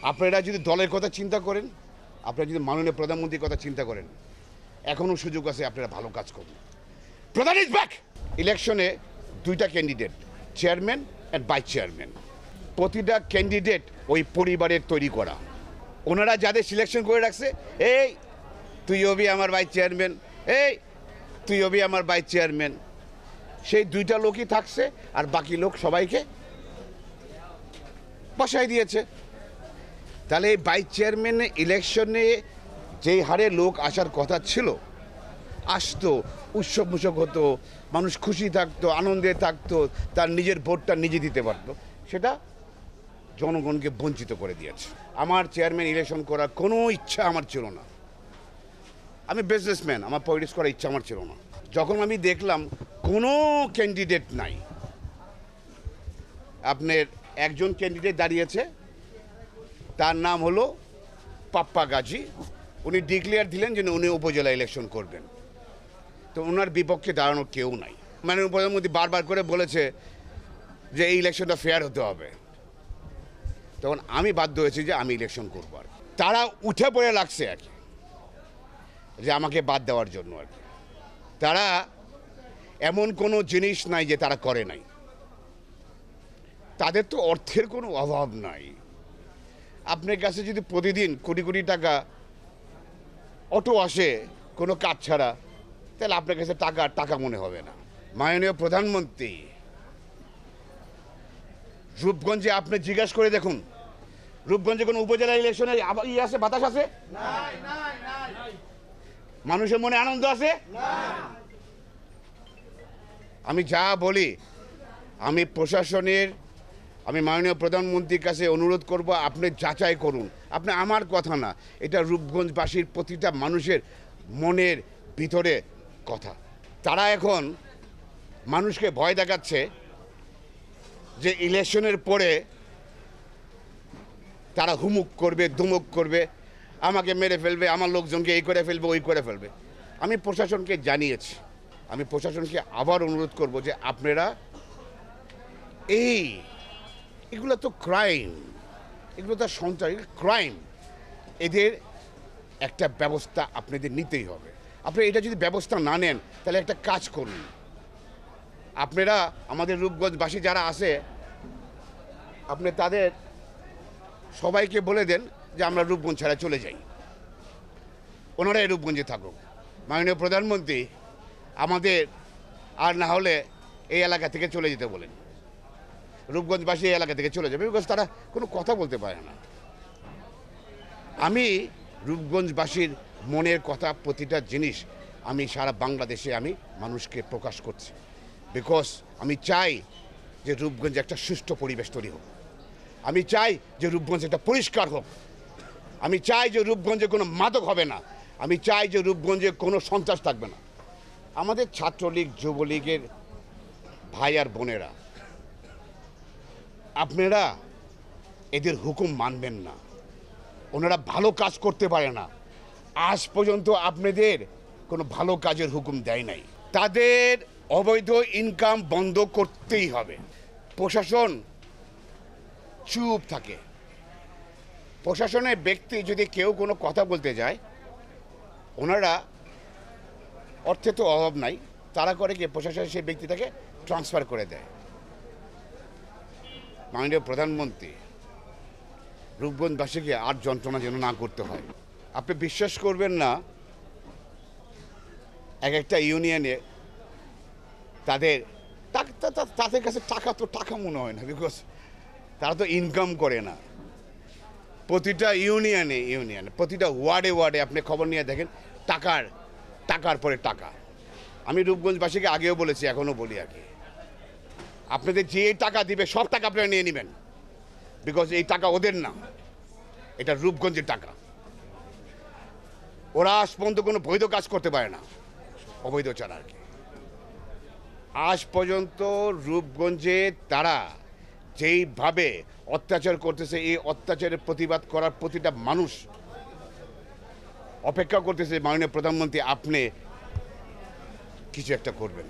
আপনারা যদি দলের কথা চিন্তা করেন, আপনারা যদি মাননীয় প্রধানমন্ত্রীর কথা চিন্তা করেন, এখনও সুযোগ আছে, আপনারা ভালো কাজ করুন। প্রধান ইজ ব্যাক। ইলেকশনে দুইটা candidate, chairman and vice chairman. প্রতিটা ক্যান্ডিডেট ওই পরিবারের তৈরি করা। ওনারা যাদের সিলেকশন করে রাখছে, এই তুই হবি আমার ভাইস চেয়ারম্যান, এই তুই হবি আমার ভাইস চেয়ারম্যান, সেই দুইটা লোকই থাকছে, আর বাকি লোক সবাইকে বসাই দিয়েছে। তাহলে এই ভাইস চেয়ারম্যান ইলেকশনে যেই হারে লোক আসার কথা ছিল, আসতো, উৎসব মুসক হতো, মানুষ খুশি থাকতো, আনন্দে থাকতো, তার নিজের ভোটটা নিজে দিতে পারতো, সেটা জনগণকে বঞ্চিত করে দিয়েছে। আমার চেয়ারম্যান ইলেকশন করার কোনো ইচ্ছা আমার ছিল না। আমি বিজনেসম্যান, আমার পলিটিক্স করার ইচ্ছা আমার ছিল না। যখন আমি দেখলাম কোনো ক্যান্ডিডেট নাই, আপনার একজন ক্যান্ডিডেট দাঁড়িয়েছে, তার নাম হলো পাপ্পা গাজী। উনি ডিক্লেয়ার দিলেন যে উনি উপজেলা ইলেকশন করবেন, তো ওনার বিপক্ষে দাঁড়ানোর কেউ নাই। মানে প্রধানমন্ত্রী বারবার করে বলেছে যে এই ইলেকশনটা ফেয়ার হতে হবে, তখন আমি বাধ্য হয়েছি যে আমি ইলেকশন করবো। আর তারা উঠে পড়ে লাগছে আর কি, যে আমাকে বাদ দেওয়ার জন্য আর কি। তারা এমন কোনো জিনিস নাই যে তারা করে নাই। তাদের তো অর্থের কোনো অভাব নাই। আপনার কাছে যদি প্রতিদিন কোটি কোটি টাকা অটো আসে কোনো কাজ ছাড়া, তাহলে আপনার কাছে টাকা টাকা মনে হবে না। মাননীয় প্রধানমন্ত্রী, রূপগঞ্জে আপনি জিজ্ঞাসা করে দেখুন, রূপগঞ্জে কোনো উপজেলা ইলেকশনের ইয়ে আছে, বাতাস আছে? মানুষের মনে আনন্দ আছে? আমি যা বলি, আমি প্রশাসনের, আমি মাননীয় প্রধানমন্ত্রীর কাছে অনুরোধ করব, আপনি যাচাই করুন। আপনি আমার কথা না, এটা রূপগঞ্জবাসীর প্রতিটা মানুষের মনের ভিতরে কথা। তারা এখন মানুষকে ভয় দেখাচ্ছে যে ইলেকশনের পরে তারা হুমুক করবে, দুমুক করবে, আমাকে মেরে ফেলবে, আমার লোকজনকে এই করে ফেলবে, ওই করে ফেলবে। আমি প্রশাসনকে জানিয়েছি, আমি প্রশাসনকে আবার অনুরোধ করব যে আপনারা এগুলো তো ক্রাইম, এগুলো তো সন্ত্রাস, ক্রাইম, এদের একটা ব্যবস্থা আপনাদের নিতেই হবে। আপনি এটা যদি ব্যবস্থা না নেন, তাহলে একটা কাজ করুন, আপনারা আমাদের রূপগঞ্জবাসী যারা আছে, আপনি তাদের সবাইকে বলে দেন যে আমরা রূপগঞ্জ ছাড়া চলে যাই, ওনারা এই রূপগঞ্জে থাকুক। মাননীয় প্রধানমন্ত্রী আমাদের আর না হলে এই এলাকা থেকে চলে যেতে বলেন, রূপগঞ্জবাসী এই এলাকা থেকে চলে যাবে, বিকজ তারা কোনো কথা বলতে পারে না। আমি রূপগঞ্জবাসীর মনের কথা, প্রতিটা জিনিস আমি সারা বাংলাদেশে আমি মানুষকে প্রকাশ করছি, বিকজ আমি চাই যে রূপগঞ্জে একটা সুষ্ঠু পরিবেশ তৈরি হোক। আমি চাই যে রূপগঞ্জ একটা পরিষ্কার হোক। আমি চাই যে রূপগঞ্জে কোনো মাদক হবে না। আমি চাই যে রূপগঞ্জে কোনো সন্ত্রাস থাকবে না। আমাদের ছাত্রলীগ, যুবলীগের ভাই আর বোনেরা, আপনারা এদের হুকুম মানবেন না। ওনারা ভালো কাজ করতে পারে না, আজ পর্যন্ত আপনাদের কোনো ভালো কাজের হুকুম দেয় নাই। তাদের অবৈধ ইনকাম বন্ধ করতেই হবে। প্রশাসন চুপ থাকে। প্রশাসনের ব্যক্তি যদি কেউ কোনো কথা বলতে যায়, ওনারা, অর্থে তো অভাব নাই, তারা করে কি প্রশাসনের সেই ব্যক্তিটাকে ট্রান্সফার করে দেয়। মাননীয় প্রধানমন্ত্রী, রূপগঞ্জবাসীকে আর যন্ত্রণা যেন না করতে হয়। আপনি বিশ্বাস করবেন না, এক একটা ইউনিয়নে তাদের কাছে টাকা তো টাকা মনে হয় না, বিকজ তারা তো ইনকাম করে না। প্রতিটা ইউনিয়নে প্রতিটা ওয়ার্ডে আপনি খবর নিয়ে দেখেন, টাকার পরে টাকা। আমি রূপগঞ্জবাসীকে আগেও বলেছি, এখনও বলি আর কি, আপনাদের যে টাকা দিবে সব টাকা আপনারা নিয়ে নেবেন, বিকজ এই টাকা ওদের না, এটা রূপগঞ্জের টাকা। ওরা আজ পর্যন্ত কোনো বৈধ কাজ করতে পারে না, অবৈধ ছাড়া আর কি। আজ পর্যন্ত রূপগঞ্জে তারা যেইভাবে অত্যাচার করতেছে, এই অত্যাচারের প্রতিবাদ করার প্রতিটা মানুষ অপেক্ষা করতেছে মাননীয় প্রধানমন্ত্রী আপনি কিছু একটা করবেন।